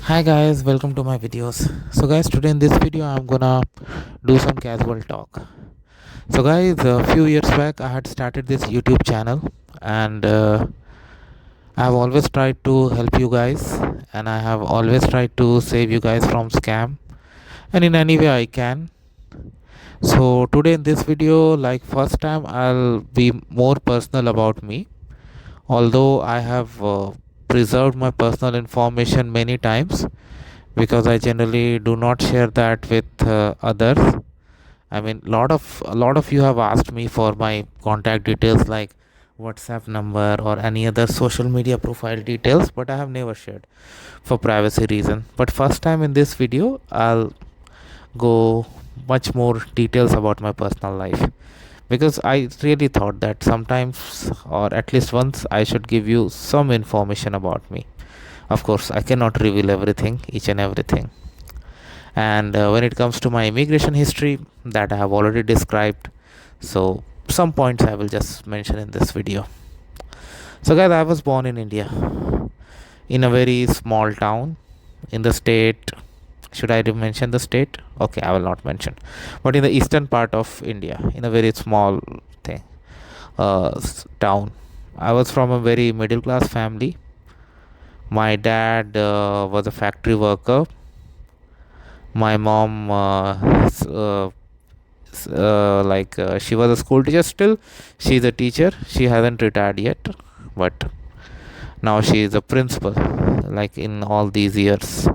Hi guys, welcome to my videos. So guys, today in this video I'm gonna do some casual talk. So guys, a few years back I had started this YouTube channel, and I have always tried to help you guys, and I have always tried to save you guys from scam, and in any way I can. So today in this video, like first time, I'll be more personal about me. Although I have preserved my personal information many times, because I generally do not share that with others. I mean, a lot of you have asked me for my contact details, like WhatsApp number or any other social media profile details, but I have never shared for privacy reason. But first time in this video, I'll go much more details about my personal life, because I really thought that sometimes, or at least once, I should give you some information about me. Of course, I cannot reveal everything, each and everything. And when it comes to my immigration history, that I have already described, so some points I will just mention in this video. So guys, I was born in India, in a very small town in the state. Should I mention the state? Okay, I will not mention, but in the eastern part of India, in a very small thing, town. I was from a very middle class family. My dad was a factory worker. My mom she was a school teacher. Still, she's a teacher. She hasn't retired yet, but now she is a principal. Like, in all these years,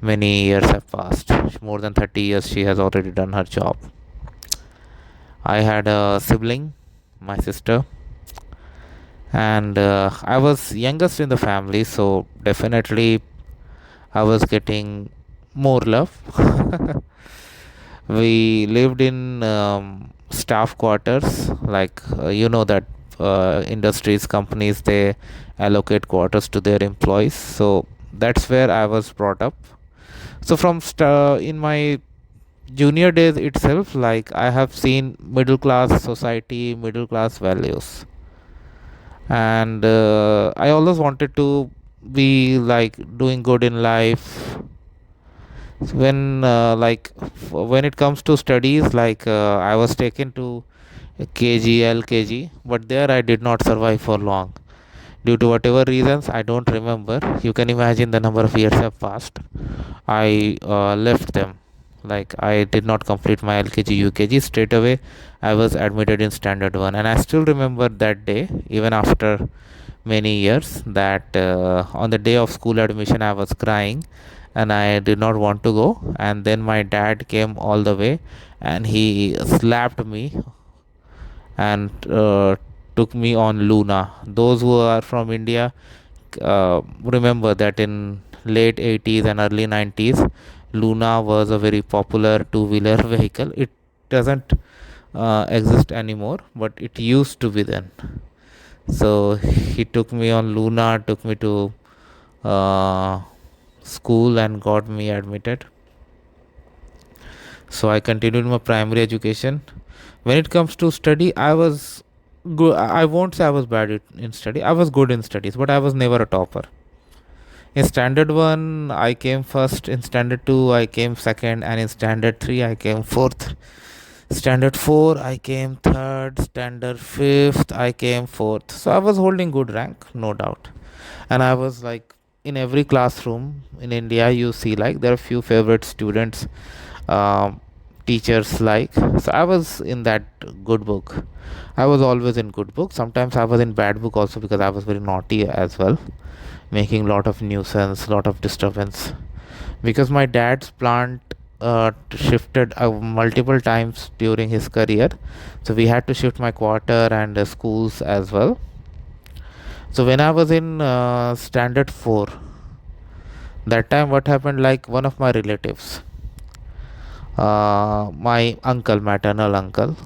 many years have passed. More than 30 years she has already done her job. I had a sibling, my sister, and I was youngest in the family, so definitely I was getting more love. We lived in staff quarters, like that industries, companies, they allocate quarters to their employees. So that's where I was brought up. So from in my junior days itself, like, I have seen middle class society, middle class values, and I always wanted to be like doing good in life. When when it comes to studies, like, I was taken to KG, LKG, but there I did not survive for long due to whatever reasons I don't remember. You can imagine the number of years have passed. I left them. Like, I did not complete my LKG, UKG. Straight away I was admitted in standard 1, and I still remember that day, even after many years, that on the day of school admission I was crying and I did not want to go, and then my dad came all the way and he slapped me and took me on Luna. Those who are from India remember that in late 80s and early 90s, Luna was a very popular two-wheeler vehicle. It doesn't exist anymore, but it used to be then. So he took me on Luna, took me to uh, school and got me admitted. So I continued my primary education. When it comes to study, I was good. I won't say I was bad in study. I was good in studies, but I was never a topper. In standard 1 I came first, in standard 2 I came second, and in standard 3 I came fourth. Standard 4 I came third, standard 5th I came fourth. So I was holding good rank, no doubt. And I was like, in every classroom in India, you see, like, there are few favorite students, um, teachers, like. So I was in that good book. I was always in good book. Sometimes I was in bad book also, because I was very naughty as well, making lot of nuisance, lot of disturbance. Because my dad's plant shifted multiple times during his career, so we had to shift my quarter and schools as well. So when I was in standard 4, that time what happened, like, one of my relatives, my uncle, maternal uncle,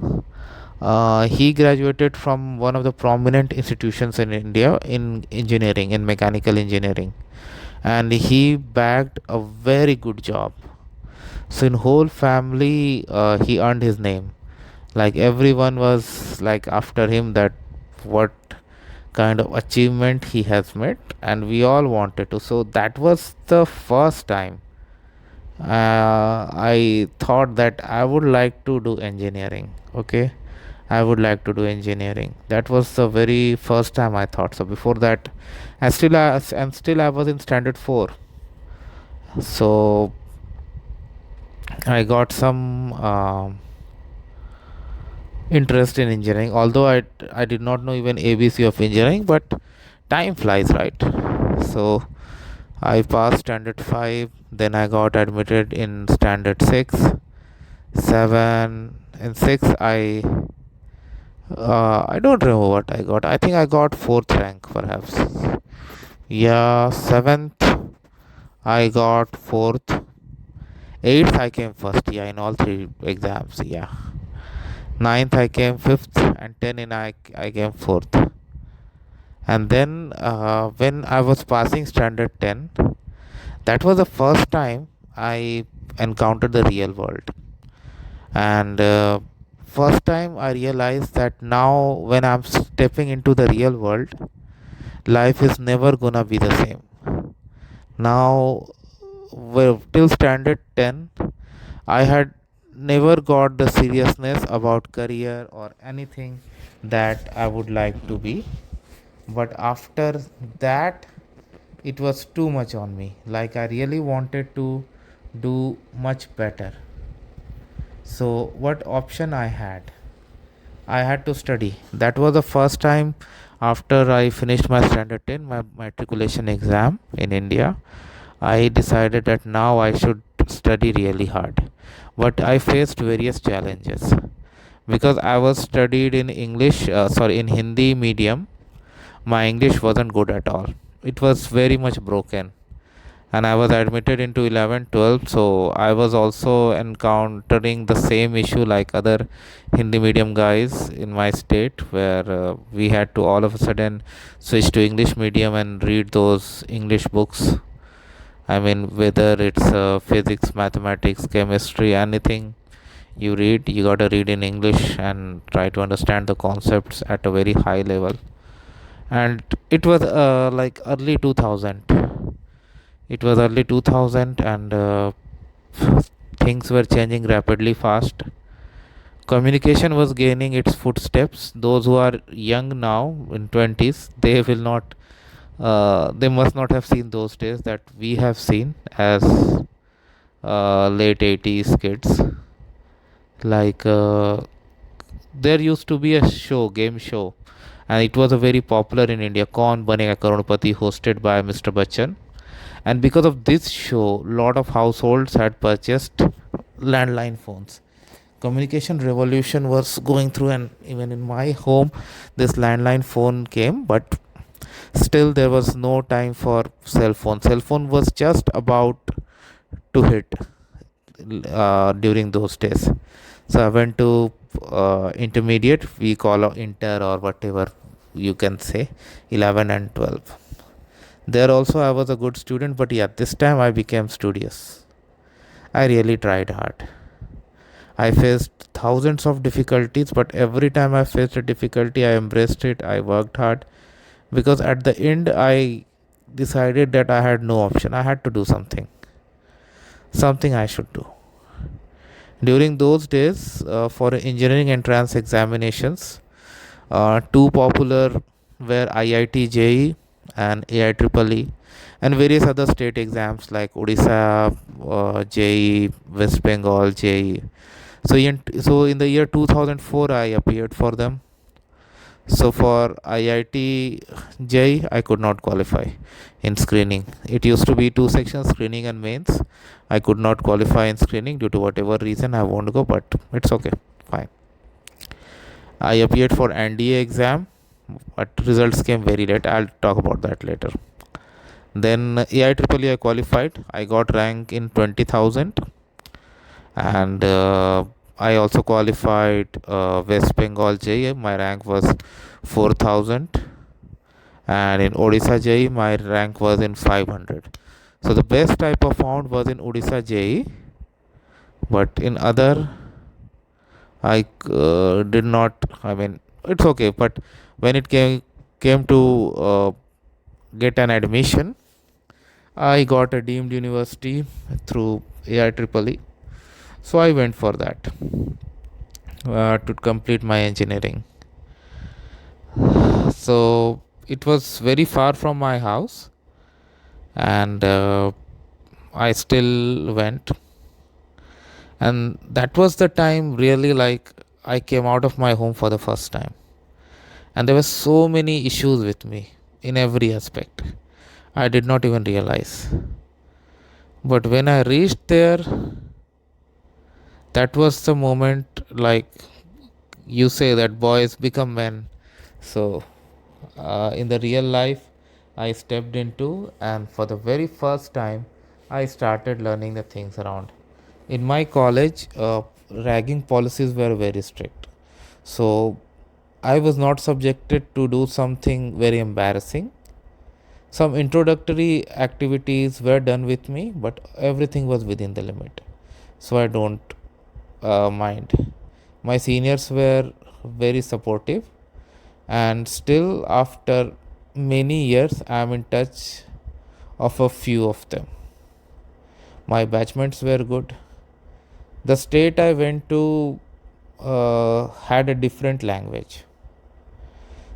he graduated from one of the prominent institutions in India in engineering, in mechanical engineering, and he bagged a very good job. So in whole family, he earned his name. Like, everyone was like after him, that what kind of achievement he has made, and we all wanted to. So that was the first time I thought that I would like to do engineering. Okay, I would like to do engineering. That was the very first time I thought so. Before that, I was in standard 4. So I got some interest in engineering, although I did not know even ABC of engineering, but time flies, right? So I passed standard 5, then I got admitted in standard 6, 7, and 6. I don't remember what I got. I think I got 4th rank, perhaps. Yeah, 7th I got 4th. 8th I came first. Yeah, in all 3 exams. Yeah. Ninth I came 5th, and 10 in I came 4th. And then when I was passing standard 10, that was the first time I encountered the real world. And first time I realized that now when I'm stepping into the real world, life is never gonna be the same. Now, well, till standard 10, I had never got the seriousness about career or anything that I would like to be. But after that, it was too much on me. Like, I really wanted to do much better. So, what option I had? I had to study. That was the first time after I finished my standard 10, my matriculation exam in India. I decided that now I should study really hard. But I faced various challenges because I was studied in in Hindi medium. My English wasn't good at all. It was very much broken, and I was admitted into 11, 12. So I was also encountering the same issue like other Hindi medium guys in my state, where we had to all of a sudden switch to English medium and read those English books. I mean, whether it's physics, mathematics, chemistry, anything you read, you gotta read in English and try to understand the concepts at a very high level. And it was like early 2000. It was early 2000, and things were changing rapidly fast. Communication was gaining its footsteps. Those who are young now in 20s, they must not have seen those days that we have seen as late 80s kids. Like there used to be a game show, and it was a very popular in India. Kaun Banega Karonpati, hosted by Mr. Bachchan. And because of this show, lot of households had purchased landline phones. Communication revolution was going through, and even in my home, this landline phone came. But still, there was no time for cell phone. Cell phone was just about to hit during those days. So I went to intermediate, we call inter or whatever you can say, 11 and 12. There also I was a good student, but yeah, this time I became studious. I really tried hard. I faced thousands of difficulties, but every time I faced a difficulty, I embraced it. I worked hard because at the end, I decided that I had no option. I had to do something. Something I should do. During those days, for engineering entrance examinations, two popular were IIT JEE and AIEEE, and various other state exams like Odisha JEE, West Bengal JEE. So in the year 2004, I appeared for them. So for IIT JEE, I could not qualify in screening. It used to be two sections, screening and mains. I could not qualify in screening due to whatever reason. I won't go, but it's okay, fine. I appeared for NDA exam, but results came very late. I'll talk about that later. Then AIEEE I qualified. I got rank in 20,000, and I also qualified West Bengal JEE. My rank was 4,000, and in Odisha JEE my rank was in 500. So the best I performed was in Odisha JEE, but in other I did not. I mean, it's okay. But when it came to get an admission. I got a deemed university through AIEEE, so I went for that to complete my engineering. So it was very far from my house, and I still went. And that was the time really like I came out of my home for the first time. And there were so many issues with me in every aspect. I did not even realize. But when I reached there, that was the moment, like you say, that boys become men. So, in the real life, I stepped into, and for the very first time, I started learning the things around. In my college, ragging policies were very strict. So, I was not subjected to do something very embarrassing. Some introductory activities were done with me, but everything was within the limit. So I don't mind. My seniors were very supportive, and still, after many years, I am in touch of a few of them. My batchmates were good. The state I went to had a different language.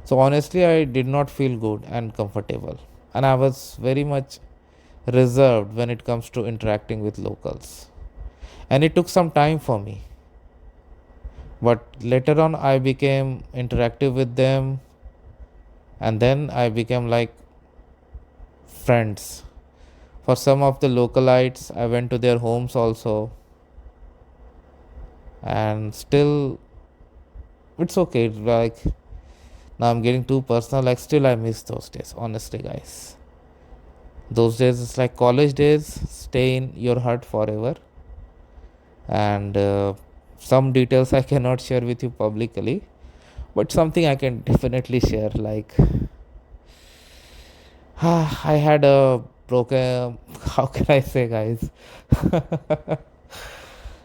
So honestly, I did not feel good and comfortable. And I was very much reserved when it comes to interacting with locals. And it took some time for me. But later on, I became interactive with them, and then I became like friends. For some of the localites, I went to their homes also, and still, it's okay. Like, now I'm getting too personal. Like, still, I miss those days, honestly, guys. Those days, it's like college days, stay in your heart forever. And some details I cannot share with you publicly, but something I can definitely share. Like, I had a broken, how can I say, guys?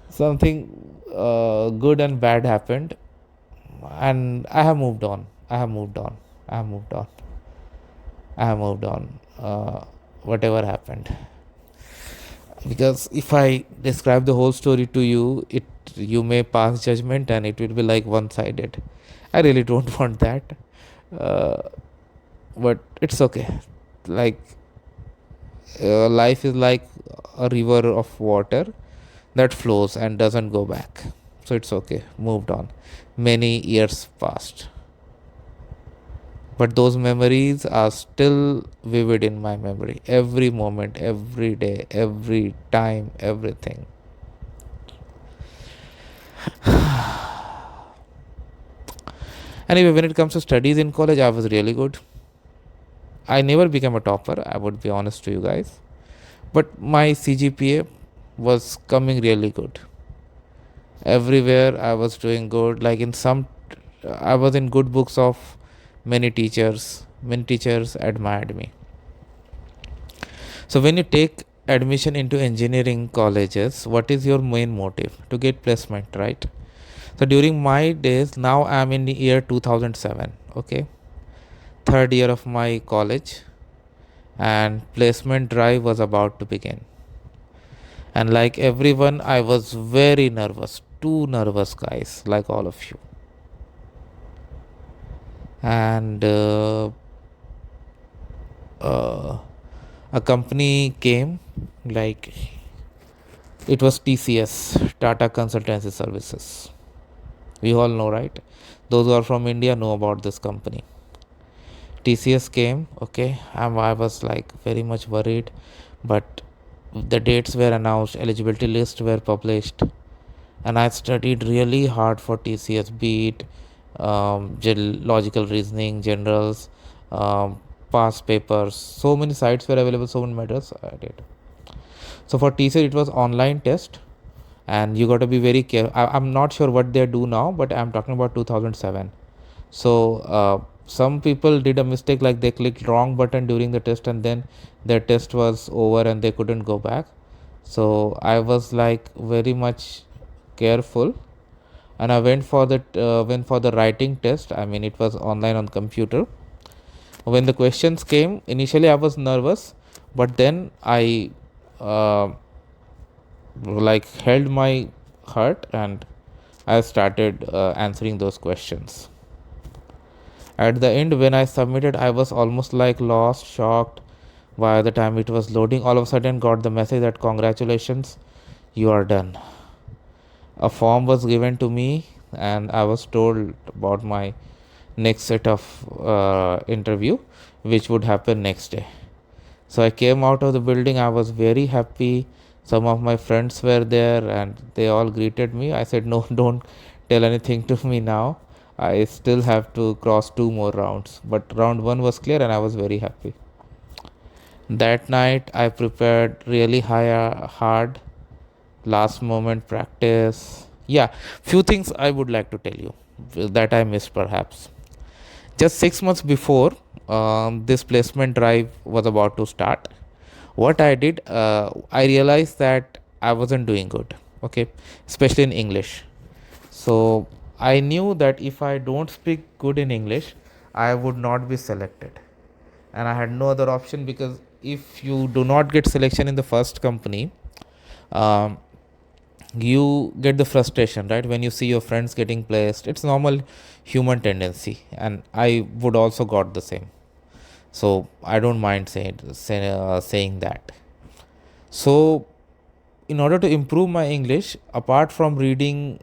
Something good and bad happened, and I have moved on. I have moved on. I have moved on. I have moved on. Whatever happened. Because if I describe the whole story to you, you may pass judgment and it will be like one-sided. I really don't want that. Uh, but it's okay. Like, life is like a river of water that flows and doesn't go back. So it's okay. Moved on. Many years passed. But those memories are still vivid in my memory. Every moment, every day, every time, everything. Anyway, when it comes to studies in college, I was really good. I never became a topper, I would be honest to you guys. But my CGPA was coming really good. Everywhere I was doing good. Like I was in good books of many teachers. Many teachers admired me. So when you take admission into engineering colleges, what is your main motive? To get placement, right? So during my days, now I am in the year 2007, okay? Third year of my college, and placement drive was about to begin. And like everyone, I was very nervous, too nervous, guys, like all of you. And a company came, like it was TCS, Tata Consultancy Services. We all know, right? Those who are from India know about this company. TCS came, okay, and I was like very much worried, but the dates were announced, eligibility lists were published, and I studied really hard for TCS, be it logical reasoning, generals, past papers. So many sites were available, so many matters I did. So for TCS, it was online test, and you got to be very careful. I'm not sure what they do now, but I'm talking about 2007. So some people did a mistake, like they clicked wrong button during the test, and then their test was over and they couldn't go back. So I was like very much careful, and I went for the writing test. I mean, it was online on computer, When the questions came, initially I was nervous, but then I uh, like held my heart and I started answering those questions. At the end, when I submitted, I was almost like lost, shocked. By the time it was loading, all of a sudden got the message that congratulations, you are done. A form was given to me, and I was told about my next set of interview, which would happen next day. So I came out of the building. I was very happy. Some of my friends were there and they all greeted me. I said, no, don't tell anything to me now. I still have to cross 2 more rounds. But round 1 was clear and I was very happy. That night I prepared really hard, last moment practice. Yeah, few things I would like to tell you that I missed perhaps. Just 6 months before this placement drive was about to start, what I did, I realized that I wasn't doing good, okay, especially in English. So I knew that if I don't speak good in English, I would not be selected. And I had no other option, because if you do not get selection in the first company, um, you get the frustration, right? When you see your friends getting placed, it's normal human tendency, and I would also got the same. So I don't mind saying that. So in order to improve my English, apart from reading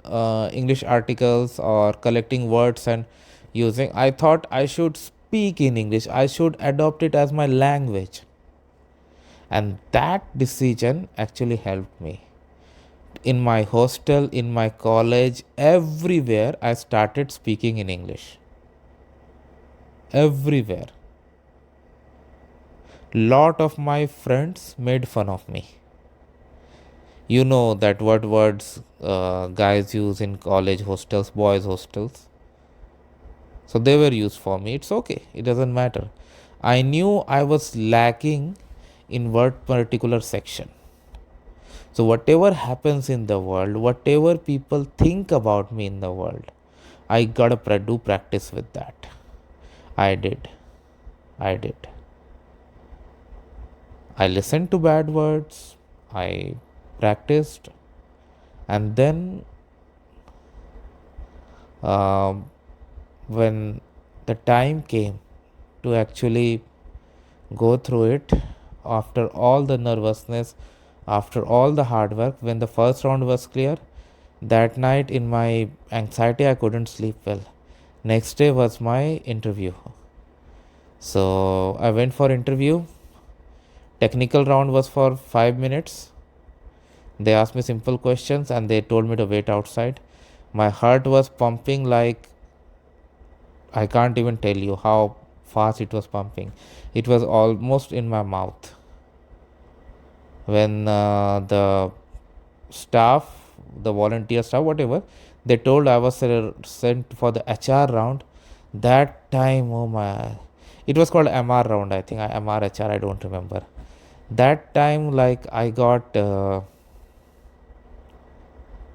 English articles or collecting words and using, I thought I should speak in English. I should adopt it as my language. And that decision actually helped me. In my hostel, in my college, everywhere I started speaking in English. Everywhere. Lot of my friends made fun of me. You know that what words guys use in college hostels, boys hostels. So they were used for me. It's okay. It doesn't matter. I knew I was lacking in what particular section. So whatever happens in the world, whatever people think about me in the world, I gotta do practice with that. I did. I did. I listened to bad words. I practiced, and then um, when the time came to actually go through it, after all the nervousness, after all the hard work, when the first round was clear, that night in my anxiety I couldn't sleep well. Next day was my interview. So I went for interview. Technical round was for 5 minutes. They asked me simple questions and they told me to wait outside. My heart was pumping like, I can't even tell you how fast it was pumping. It was almost in my mouth. When the staff, the volunteer staff, whatever, they told I was sent for the HR round. That time, oh my, it was called MR round, I think. MR, HR, I don't remember. That time, like, I got,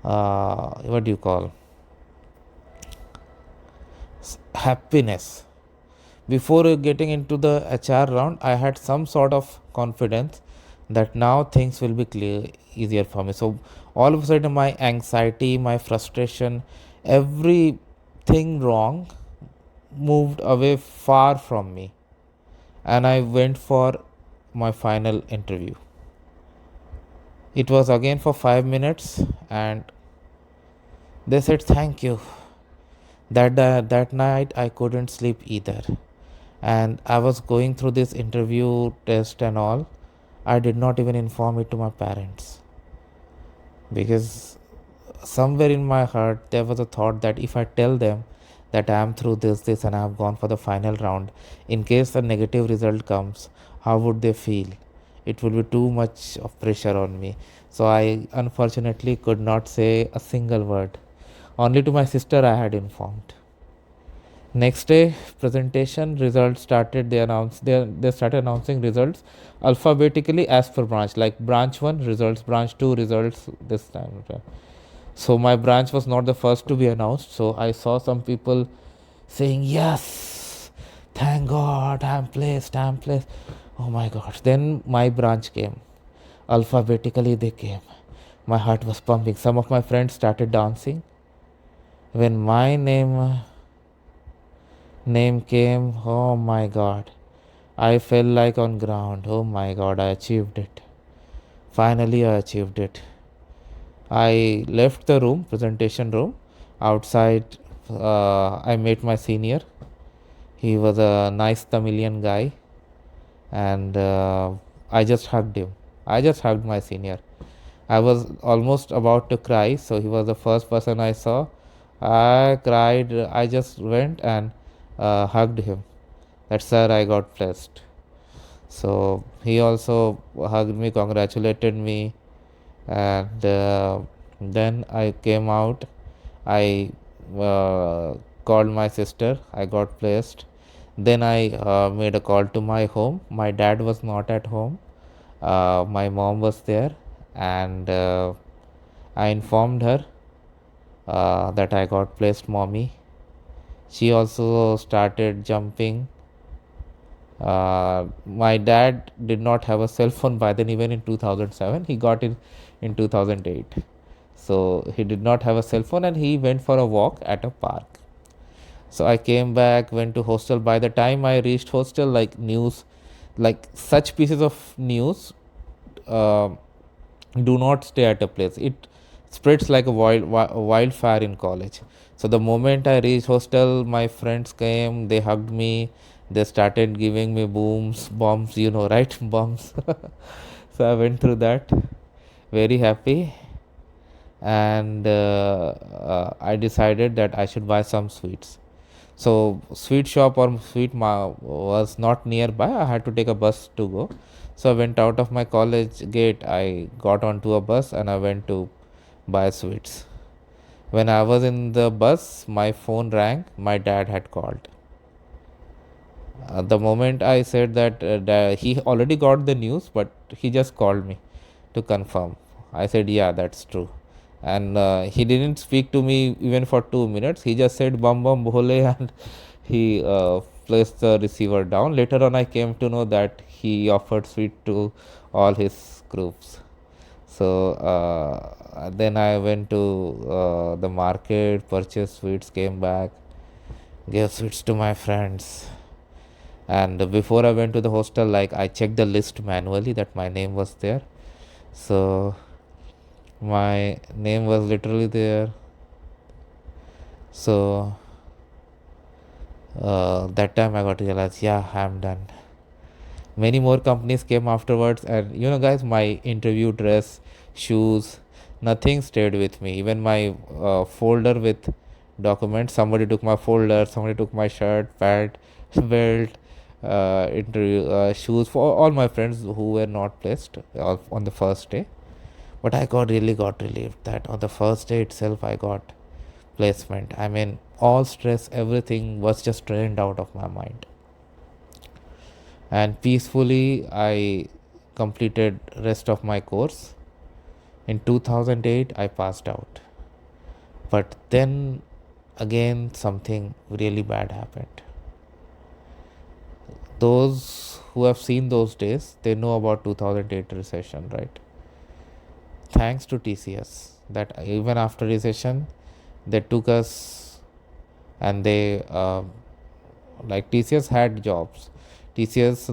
what do you call, happiness. Before getting into the HR round, I had some sort of confidence that now things will be clear, easier for me. So all of a sudden, my anxiety, my frustration, everything wrong moved away far from me, and I went for my final interview. It was again for 5 minutes, and they said thank you. That night I couldn't sleep either, and I was going through this interview test and all. I did not even inform it to my parents, because somewhere in my heart there was a thought that if I tell them that I am through this and I have gone for the final round, in case a negative result comes, how would they feel? It would be too much of pressure on me. So I unfortunately could not say a single word. Only to my sister I had informed. Next day, presentation results started. They started announcing results alphabetically as per branch. Like branch 1 results, branch 2 results this time. Okay. So my branch was not the first to be announced. So I saw some people saying yes, Thank God, I'm placed. Oh my gosh. Then my branch came. Alphabetically they came. My heart was pumping. Some of my friends started dancing. When my name came, oh my God. I felt like on ground. Oh my God, I achieved it. Finally I achieved it. I left the room, presentation room. Outside, I met my senior. He was a nice Tamilian guy, and I just hugged him. I just hugged my senior. I was almost about to cry, so he was the first person I saw. I cried. I just went and hugged him. That's sir, I got blessed. So he also hugged me, congratulated me, and then I came out. I called my sister. I got placed. Then I made a call to my home. My dad was not at home. My mom was there, and I informed her that I got placed, mommy. She also started jumping. My dad did not have a cell phone by then, even in 2007. He got it in 2008. So he did not have a cell phone and he went for a walk at a park. So I came back, went to hostel. By the time I reached hostel, like news, like such pieces of news uh, do not stay at a place. It spreads like a wildfire in college. So the moment I reached hostel, my friends came, they hugged me, they started giving me bombs, right? Bombs. So I went through that, very happy, and I decided that I should buy some sweets. So sweet shop or was not nearby. I had to take a bus to go. So I went out of my college gate. I got onto a bus and I went to buy sweets. When I was in the bus, my phone rang. My dad had called. The moment I said that he already got the news, but he just called me to confirm. I said, yeah, that's true. And he didn't speak to me even for 2 minutes. He just said, bum bum bhole, and he placed the receiver down. Later on, I came to know that he offered sweet to all his groups. So then I went to the market, purchased sweets, came back, gave sweets to my friends. And before I went to the hostel, like I checked the list manually that my name was there. So my name was literally there. So that time I got to realize, yeah, I'm done. Many more companies came afterwards, and guys, my interview dress, shoes, nothing stayed with me. Even my folder with documents, somebody took my folder, somebody took my shirt, pant, belt, interview shoes for all my friends who were not placed on the first day. But I really got relieved that on the first day itself I got placement. I mean, all stress, everything was just drained out of my mind, and peacefully I completed rest of my course. In 2008 I passed out, but then again something really bad happened. Those who have seen those days, they know about 2008 recession, right? Thanks to TCS, that even after recession they took us, and they like TCS had jobs. TCS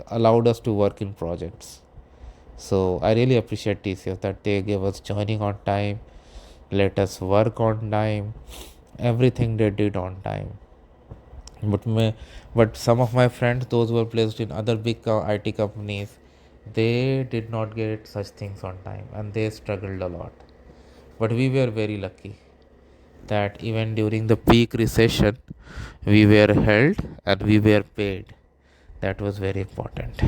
allowed us to work in projects. So I really appreciate TCS that they gave us joining on time, let us work on time, everything they did on time. But some of my friends, those who were placed in other big IT companies, they did not get such things on time and they struggled a lot. But we were very lucky that even during the peak recession, we were held and we were paid. That was very important.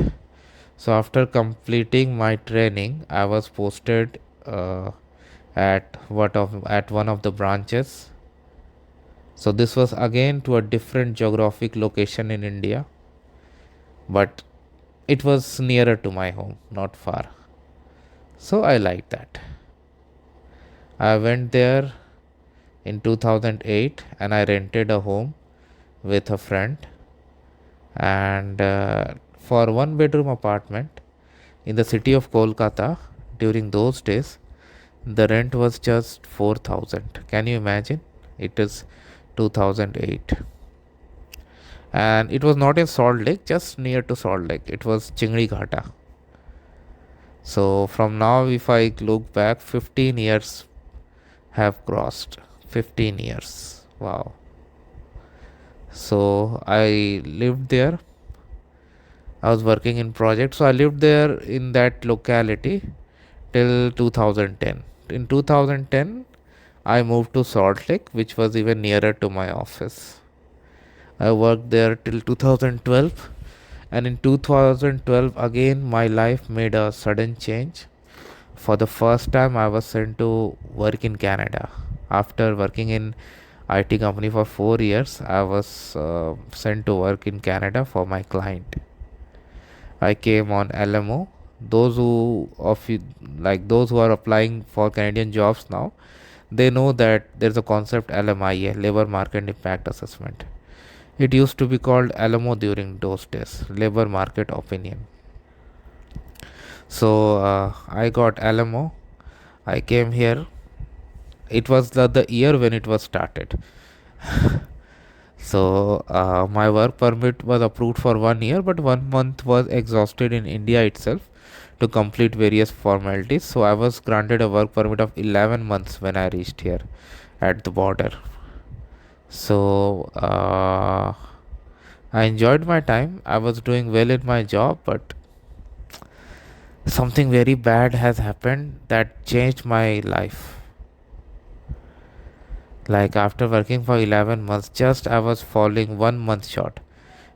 So after completing my training, I was posted at one of the branches. So this was again to a different geographic location in India, but it was nearer to my home, not far. So I liked that. I went there in 2008 and I rented a home with a friend. And for one bedroom apartment in the city of Kolkata during those days, the rent was just 4,000. Can you imagine? It is 2008. And it was not in Salt Lake, just near to Salt Lake. It was Chingri Ghata. So from now, if I look back, 15 years have crossed. 15 years. Wow. So I lived there. I was working in project. So I lived there in that locality till 2010. In 2010, I moved to Salt Lake, which was even nearer to my office. I worked there till 2012, and in 2012 again my life made a sudden change. For the first time I was sent to work in Canada. After working in IT company for 4 years, I was sent to work in Canada for my client. I came on LMO. Those who of you, like those who are applying for Canadian jobs now, they know that there's a concept LMIA, labor market impact assessment. It used to be called LMO during those days, labor market opinion. So I got LMO. I came here. It was the year when it was started. So my work permit was approved for 1 year, but 1 month was exhausted in India itself to complete various formalities. So I was granted a work permit of 11 months when I reached here at the border. So I enjoyed my time. I was doing well in my job, but something very bad has happened that changed my life. Like after working for 11 months, just I was falling 1 month short.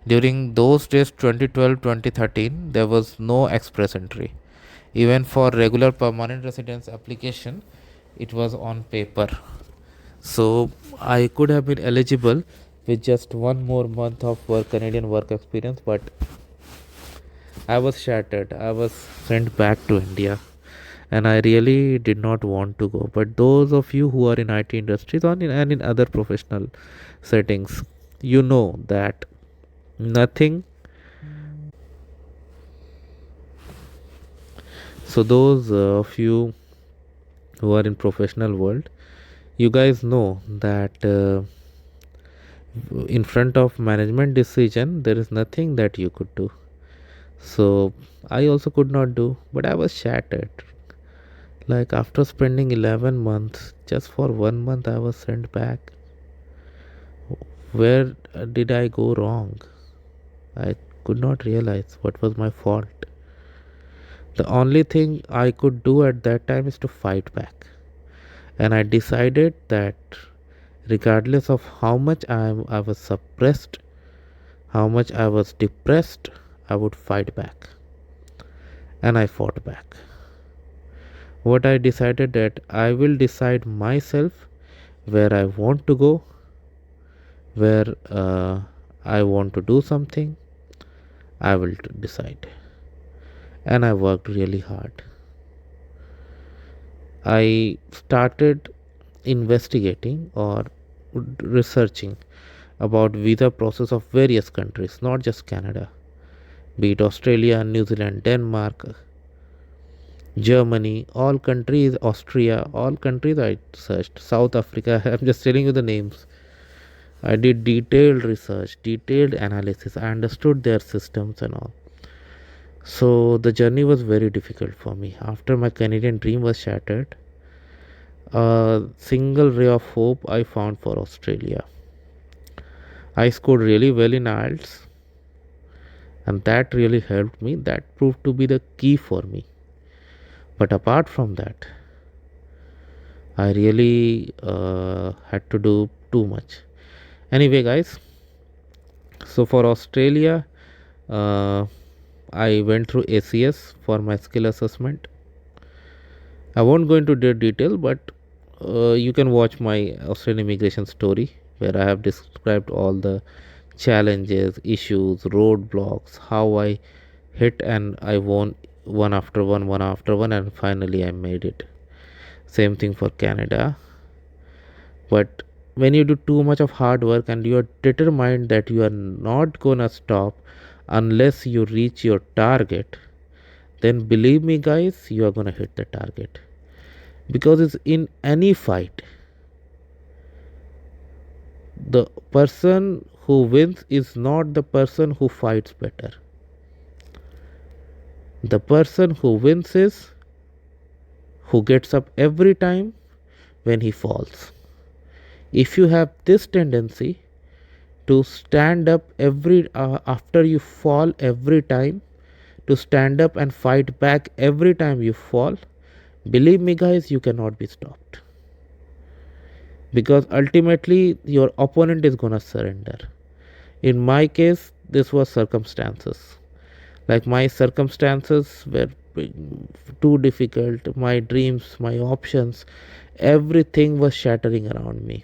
During those days, 2012 2013, there was no express entry. Even for regular permanent residence application, it was on paper. So I could have been eligible with just one more month of Canadian work experience, but I was shattered. I was sent back to India, and I really did not want to go. But those of you who are in IT industries and in other professional settings, you know that nothing. So those of you who are in professional world, you guys know that in front of management decision, there is nothing that you could do. So I also could not do, but I was shattered. Like after spending 11 months, just for 1 month, I was sent back. Where did I go wrong? I could not realize what was my fault. The only thing I could do at that time is to fight back. And I decided that regardless of how much I was suppressed, how much I was depressed, I would fight back. And I fought back. What I decided that I will decide myself where I want to go, where I want to do something, I will decide. And I worked really hard. I started investigating or researching about visa process of various countries, not just Canada, be it Australia, New Zealand, Denmark, Germany, all countries, Austria, all countries I searched, South Africa. I'm just telling you the names. I did detailed research, detailed analysis. I understood their systems and all. So the journey was very difficult for me. After my Canadian dream was shattered, a single ray of hope I found for Australia. I scored really well in IELTS, and that really helped me. That proved to be the key for me. But apart from that, I really had to do too much. Anyway, guys, so for Australia, uh, I went through ACS for my skill assessment. I won't go into the detail, but you can watch my Australian immigration story where I have described all the challenges, issues, roadblocks, how I hit and I won one after one, and finally I made it. Same thing for Canada. But when you do too much of hard work and you are determined that you are not gonna stop unless you reach your target, then believe me guys, you are gonna hit the target. Because it's in any fight, the person who wins is not the person who fights better. The person who wins is who gets up every time when he falls. If you have this tendency to stand up every after you fall every time, to stand up and fight back every time you fall, believe me guys, you cannot be stopped. Because ultimately your opponent is gonna surrender. In my case, this was circumstances. Like my circumstances were too difficult, my dreams, my options, everything was shattering around me.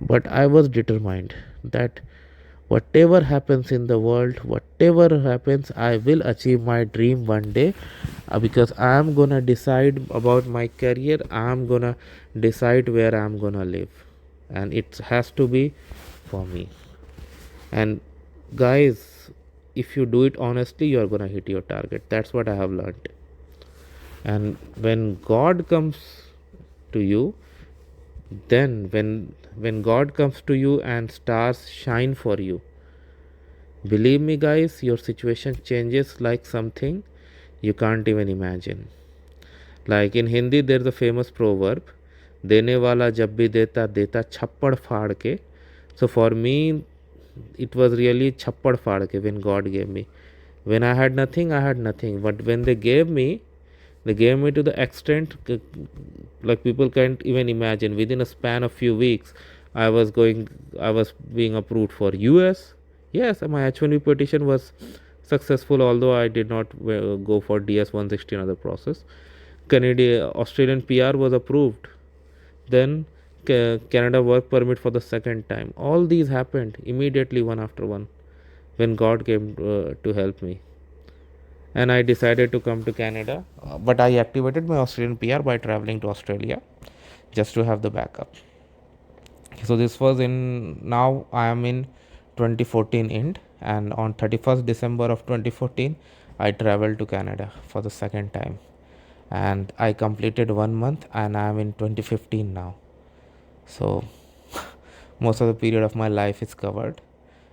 But I was determined that whatever happens in the world, whatever happens, I will achieve my dream one day. Because I am gonna decide about my career, I am gonna decide where I am gonna live, and it has to be for me. And guys, if you do it honestly, you are gonna hit your target. That's what I have learned. And when God comes to you, then when God comes to you and stars shine for you, believe me guys, your situation changes like something you can't even imagine. Like in Hindi, there's a famous proverb, देने वाला जब भी देता देता छप्पड़ फाड़ के. So for me, it was really छप्पड़ फाड़ के when God gave me. When I had nothing, I had nothing. But when they gave me to the extent like people can't even imagine. Within a span of few weeks, I was being approved for US. Yes, my H1B petition was successful, although I did not go for DS 116 other process. Australian PR was approved. Then Canada work permit for the second time. All these happened immediately, one after one, when God came to help me. And I decided to come to Canada. But I activated my Australian PR by traveling to Australia just to have the backup. So this was in, now I am in 2014 end, and on 31st December of 2014 I traveled to Canada for the second time, and I completed 1 month, and I am in 2015 now. So most of the period of my life is covered.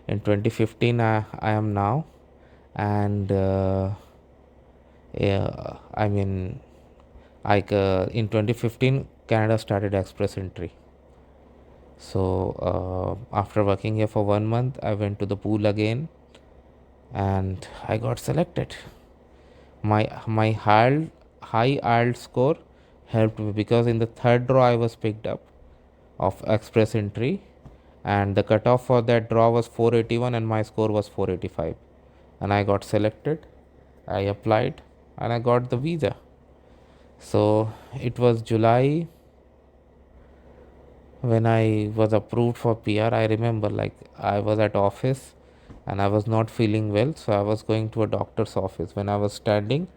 In 2015 I am now, and yeah, I mean, in 2015 Canada started express entry. So after working here for 1 month, I went to the pool again, and I got selected. My high IELTS score helped me, because in the third draw I was picked up of express entry, and the cutoff for that draw was 481 and my score was 485, and I got selected. I applied and I got the visa. So it was July when I was approved for PR. I remember, like, I was at office and I was not feeling well, so I was going to a doctor's office. When I was standing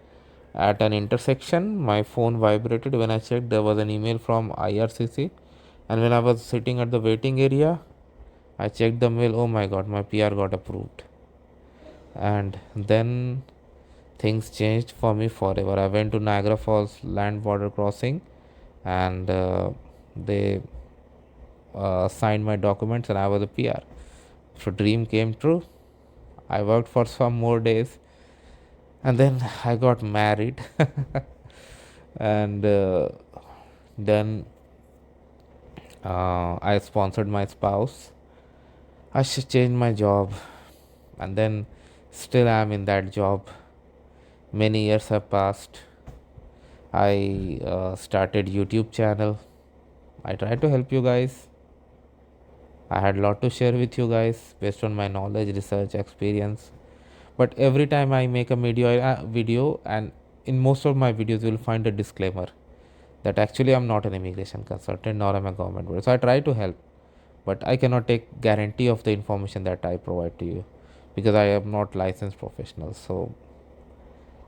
at an intersection, my phone vibrated. When I checked, there was an email from IRCC, and when I was sitting at the waiting area, I checked the mail. Oh my god, my PR got approved. And then things changed for me forever. I went to Niagara Falls land border crossing, and they signed my documents, and I was a PR. So dream came true. I worked for some more days, and then I got married. And then I sponsored my spouse. I should change my job, and then still I'm in that job. Many years have passed. I started YouTube channel. I try to help you guys. I had a lot to share with you guys based on my knowledge, research, experience. But every time I make a video, and in most of my videos you will find a disclaimer that actually I'm not an immigration consultant nor am a government worker. So I try to help, but I cannot take guarantee of the information that I provide to you, because I am not licensed professional. So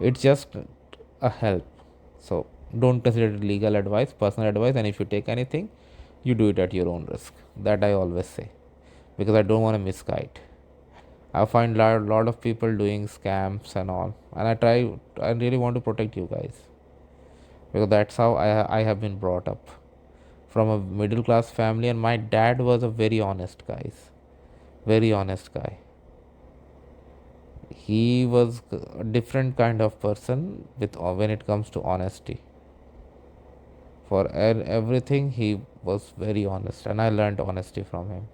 it's just a help. So don't consider it legal advice, personal advice, and if you take anything, you do it at your own risk. That I always say, because I don't want to misguide. I find lot of people doing scams and all, and I really want to protect you guys, because that's how I have been brought up from a middle class family, and my dad was a very honest guy, very honest guy. He was a different kind of person with when it comes to honesty. For everything, he was very honest, and I learned honesty from him.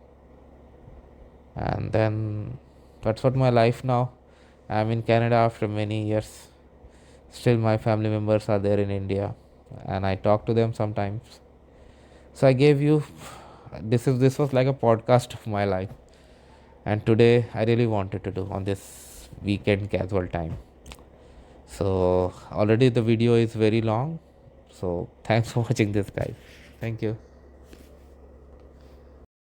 And then that's what my life now. I'm in Canada after many years. Still, my family members are there in India, and I talk to them sometimes. So I gave you this was like a podcast of my life, and today I really wanted to do on this weekend casual time. So already the video is very long. So thanks for watching this, guys. Thank you.